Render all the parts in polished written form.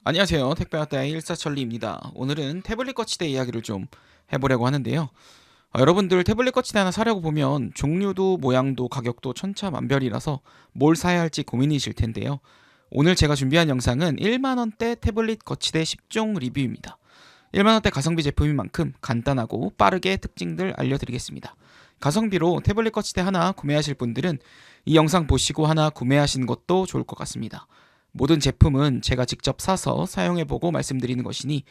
안녕하세요. 택배왔다의 일사천리입니다. 오늘은 태블릿 거치대 이야기를 좀 해보려고 하는데요. 여러분들 태블릿 거치대 하나 사려고 보면 종류도 모양도 가격도 천차만별이라서 뭘 사야 할지 고민이실 텐데요. 오늘 제가 준비한 영상은 1만원대 태블릿 거치대 10종 리뷰입니다. 1만원대 가성비 제품인 만큼 간단하고 빠르게 특징들 알려드리겠습니다. 가성비로 태블릿 거치대 하나 구매하실 분들은 이 영상 보시고 하나 구매하시는 것도 좋을 것 같습니다. 모든 제품은 제가 직접 사서 사용해보고 말씀드리는 것이니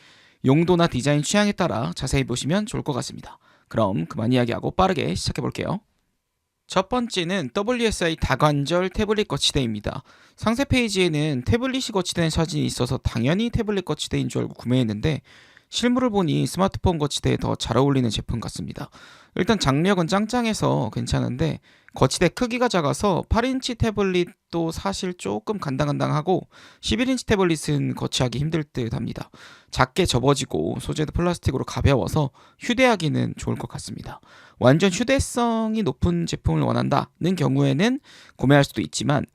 용도나 디자인 취향에 따라 자세히 보시면 좋을 것 같습니다. 그럼 그만 이야기하고 빠르게 시작해볼게요. 첫 번째는 WSI 다관절 태블릿 거치대입니다. 상세 페이지에는 태블릿이 거치대는 사진이 있어서 당연히 태블릿 거치대인 줄 알고 구매했는데 실물을 보니 스마트폰 거치대에 더 잘 어울리는 제품 같습니다. 일단 장력은 짱짱해서 괜찮은데 거치대 크기가 작아서 8인치 태블릿도 사실 조금 간당간당하고 11인치 태블릿은 거치하기 힘들 듯 합니다. 작게 접어지고 소재도 플라스틱으로 가벼워서 휴대하기는 좋을 것 같습니다. 완전 휴대성이 높은 제품을 원한다는 경우에는 구매할 수도 있지만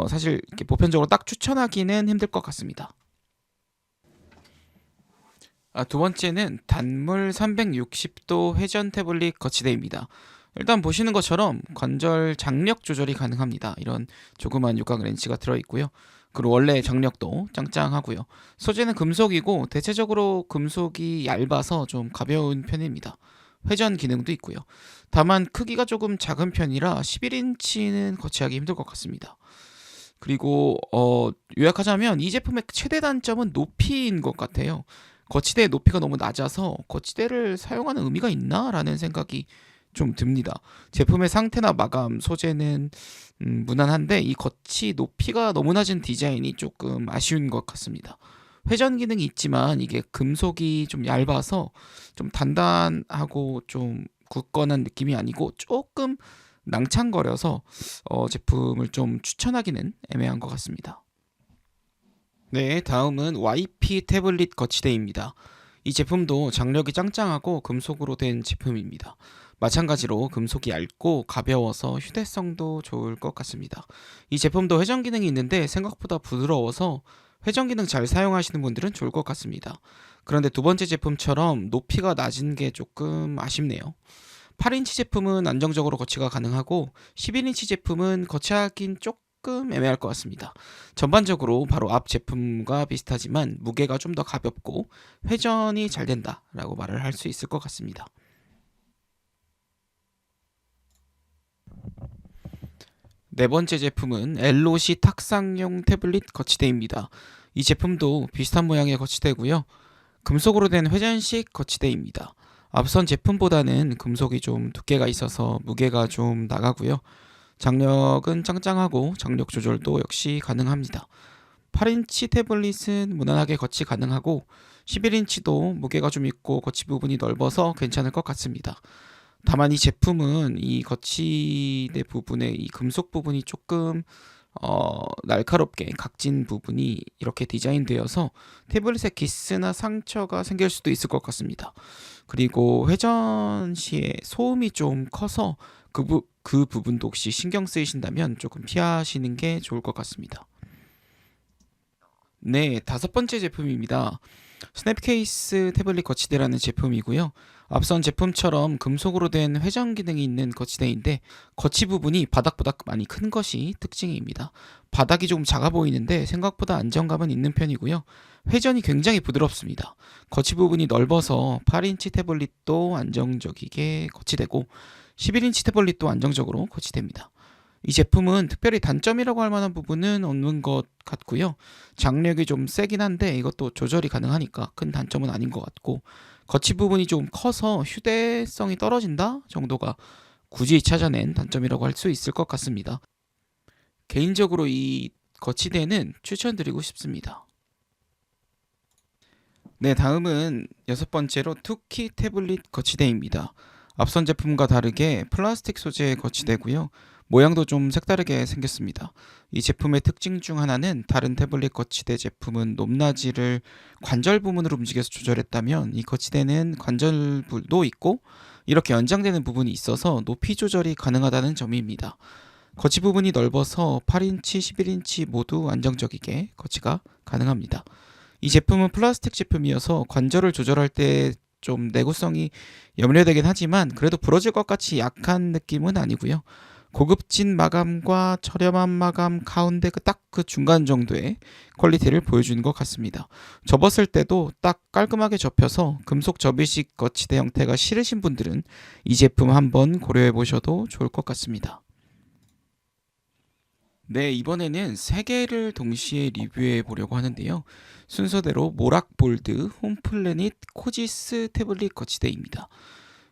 사실 이렇게 보편적으로 딱 추천하기는 힘들 것 같습니다. 두 번째는 단물 360도 회전 태블릿 거치대입니다. 일단 보시는 것처럼 관절 장력 조절이 가능합니다. 이런 조그만 육각 렌치가 들어있고요. 그리고 원래 장력도 짱짱하고요. 소재는 금속이고 대체적으로 금속이 얇아서 좀 가벼운 편입니다. 회전 기능도 있고요. 다만 크기가 조금 작은 편이라 11인치는 거치하기 힘들 것 같습니다. 그리고 요약하자면 이 제품의 최대 단점은 높이인 것 같아요. 거치대의 높이가 너무 낮아서 거치대를 사용하는 의미가 있나라는 생각이 좀 듭니다. 제품의 상태나 마감, 소재는 무난한데 이 거치 높이가 너무 낮은 디자인이 조금 아쉬운 것 같습니다. 회전 기능이 있지만 이게 금속이 좀 얇아서 좀 단단하고 좀 굳건한 느낌이 아니고 조금 낭창거려서 제품을 좀 추천하기는 애매한 것 같습니다. 네, 다음은 YP 태블릿 거치대입니다. 이 제품도 장력이 짱짱하고 금속으로 된 제품입니다. 마찬가지로 금속이 얇고 가벼워서 휴대성도 좋을 것 같습니다. 이 제품도 회전 기능이 있는데 생각보다 부드러워서 회전 기능 잘 사용하시는 분들은 좋을 것 같습니다. 그런데 두 번째 제품처럼 높이가 낮은 게 조금 아쉽네요. 8인치 제품은 안정적으로 거치가 가능하고 11인치 제품은 거치하긴 조금 애매할 것 같습니다. 전반적으로 바로 앞 제품과 비슷하지만 무게가 좀 더 가볍고 회전이 잘 된다라고 말을 할 수 있을 것 같습니다. 네 번째 제품은 엘로시 탁상용 태블릿 거치대입니다. 이 제품도 비슷한 모양의 거치대고요. 금속으로 된 회전식 거치대입니다. 앞선 제품보다는 금속이 좀 두께가 있어서 무게가 좀 나가고요. 장력은 짱짱하고 장력 조절도 역시 가능합니다. 8인치 태블릿은 무난하게 거치 가능하고 11인치도 무게가 좀 있고 거치 부분이 넓어서 괜찮을 것 같습니다. 다만 이 제품은 이 거치대 부분의 이 금속 부분이 조금 날카롭게 각진 부분이 이렇게 디자인되어서 태블릿에 기스나 상처가 생길 수도 있을 것 같습니다. 그리고 회전 시에 소음이 좀 커서 그 부분도 혹시 신경 쓰이신다면 조금 피하시는 게 좋을 것 같습니다. 네, 다섯 번째 제품입니다. 스냅케이스 태블릿 거치대라는 제품이고요. 앞선 제품처럼 금속으로 된 회전 기능이 있는 거치대인데 거치 부분이 바닥보다 많이 큰 것이 특징입니다. 바닥이 조금 작아 보이는데 생각보다 안정감은 있는 편이고요. 회전이 굉장히 부드럽습니다. 거치 부분이 넓어서 8인치 태블릿도 안정적이게 거치되고 11인치 태블릿도 안정적으로 거치됩니다. 이 제품은 특별히 단점이라고 할 만한 부분은 없는 것 같고요. 장력이 좀 세긴 한데 이것도 조절이 가능하니까 큰 단점은 아닌 것 같고 거치 부분이 좀 커서 휴대성이 떨어진다 정도가 굳이 찾아낸 단점이라고 할 수 있을 것 같습니다. 개인적으로 이 거치대는 추천드리고 싶습니다. 네, 다음은 여섯 번째로 투키 태블릿 거치대입니다. 앞선 제품과 다르게 플라스틱 소재의 거치대고요. 모양도 좀 색다르게 생겼습니다. 이 제품의 특징 중 하나는 다른 태블릿 거치대 제품은 높낮이를 관절 부분으로 움직여서 조절했다면 이 거치대는 관절부도 있고 이렇게 연장되는 부분이 있어서 높이 조절이 가능하다는 점입니다. 거치 부분이 넓어서 8인치, 11인치 모두 안정적이게 거치가 가능합니다. 이 제품은 플라스틱 제품이어서 관절을 조절할 때 좀 내구성이 염려되긴 하지만 그래도 부러질 것 같이 약한 느낌은 아니고요. 고급진 마감과 저렴한 마감 가운데 딱 그 중간 정도의 퀄리티를 보여주는 것 같습니다. 접었을 때도 딱 깔끔하게 접혀서 금속 접이식 거치대 형태가 싫으신 분들은 이 제품 한번 고려해 보셔도 좋을 것 같습니다. 네, 이번에는 세 개를 동시에 리뷰해 보려고 하는데요. 순서대로 모락볼드, 홈플래닛, 코지스 태블릿 거치대입니다.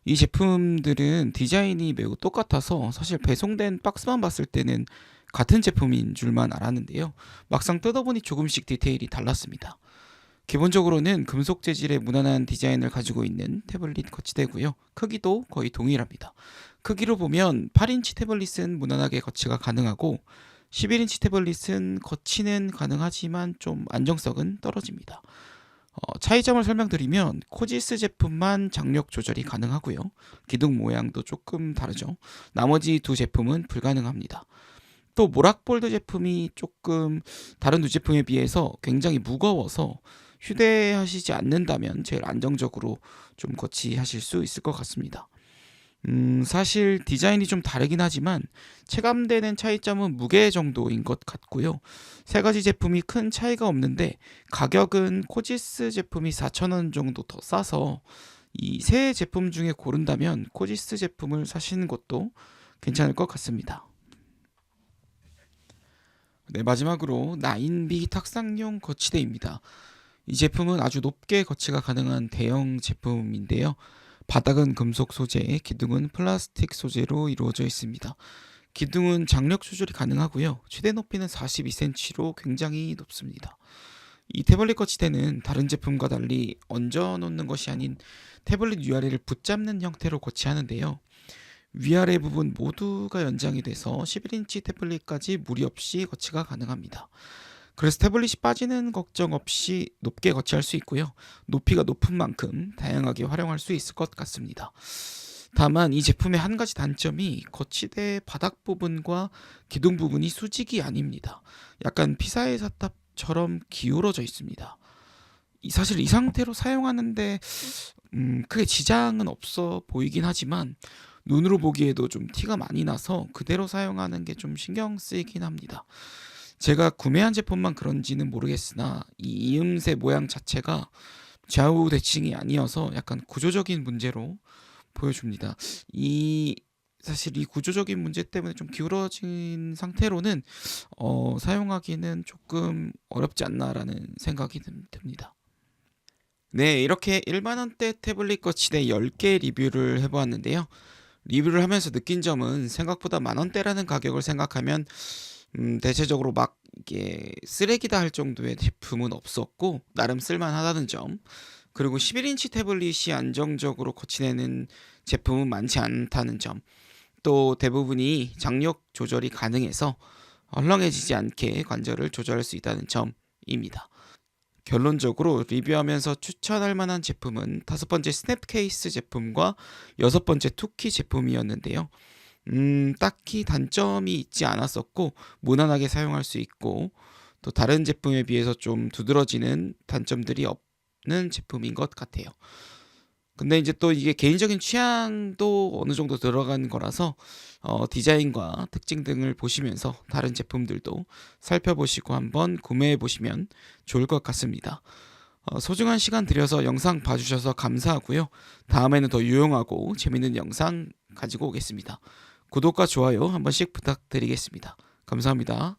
이 제품들은 디자인이 매우 똑같아서 사실 배송된 박스만 봤을 때는 같은 제품인 줄만 알았는데요. 막상 뜯어보니 조금씩 디테일이 달랐습니다. 기본적으로는 금속 재질의 무난한 디자인을 가지고 있는 태블릿 거치대고요. 크기도 거의 동일합니다. 크기로 보면 8인치 태블릿은 무난하게 거치가 가능하고 11인치 태블릿은 거치는 가능하지만 좀 안정성은 떨어집니다. 차이점을 설명드리면 코지스 제품만 장력 조절이 가능하고요. 기둥 모양도 조금 다르죠. 나머지 두 제품은 불가능합니다. 또 모락볼드 제품이 조금 다른 두 제품에 비해서 굉장히 무거워서 휴대하시지 않는다면 제일 안정적으로 좀 거치하실 수 있을 것 같습니다. 사실 디자인이 좀 다르긴 하지만 체감되는 차이점은 무게 정도인 것 같고요. 세 가지 제품이 큰 차이가 없는데 가격은 코지스 제품이 4,000원 정도 더 싸서 이 세 제품 중에 고른다면 코지스 제품을 사시는 것도 괜찮을 것 같습니다. 네, 마지막으로 9B 탁상용 거치대입니다. 이 제품은 아주 높게 거치가 가능한 대형 제품인데요. 바닥은 금속 소재, 기둥은 플라스틱 소재로 이루어져 있습니다. 기둥은 장력 조절이 가능하고요. 최대 높이는 42cm로 굉장히 높습니다. 이 태블릿 거치대는 다른 제품과 달리 얹어 놓는 것이 아닌 태블릿 위아래를 붙잡는 형태로 거치하는데요. 위아래 부분 모두가 연장이 돼서 11인치 태블릿까지 무리 없이 거치가 가능합니다. 그래서 태블릿이 빠지는 걱정 없이 높게 거치할 수 있고요. 높이가 높은 만큼 다양하게 활용할 수 있을 것 같습니다. 다만 이 제품의 한 가지 단점이 거치대 바닥 부분과 기둥 부분이 수직이 아닙니다. 약간 피사의 사탑처럼 기울어져 있습니다. 사실 이 상태로 사용하는데 크게 지장은 없어 보이긴 하지만 눈으로 보기에도 좀 티가 많이 나서 그대로 사용하는 게 좀 신경 쓰이긴 합니다. 제가 구매한 제품만 그런지는 모르겠으나 이 이음새 모양 자체가 좌우 대칭이 아니어서 약간 구조적인 문제로 보여줍니다. 사실 이 구조적인 문제 때문에 좀 기울어진 상태로는 사용하기는 조금 어렵지 않나라는 생각이 듭니다. 네, 이렇게 1만 원대 태블릿 거치대 10개 리뷰를 해보았는데요. 리뷰를 하면서 느낀 점은 생각보다 만 원대라는 가격을 생각하면 대체적으로 막 이게 쓰레기다 할 정도의 제품은 없었고 나름 쓸만하다는 점, 그리고 11인치 태블릿이 안정적으로 거치내는 제품은 많지 않다는 점, 또 대부분이 장력 조절이 가능해서 헐렁해지지 않게 관절을 조절할 수 있다는 점입니다. 결론적으로 리뷰하면서 추천할 만한 제품은 5번째 스냅 케이스 제품과 6번째 투키 제품이었는데요. 딱히 단점이 있지 않았었고 무난하게 사용할 수 있고 또 다른 제품에 비해서 좀 두드러지는 단점들이 없는 제품인 것 같아요. 근데 이제 또 이게 개인적인 취향도 어느 정도 들어간 거라서 디자인과 특징 등을 보시면서 다른 제품들도 살펴보시고 한번 구매해 보시면 좋을 것 같습니다. 소중한 시간 들여서 영상 봐주셔서 감사하고요. 다음에는 더 유용하고 재밌는 영상 가지고 오겠습니다. 구독과 좋아요 한 번씩 부탁드리겠습니다. 감사합니다.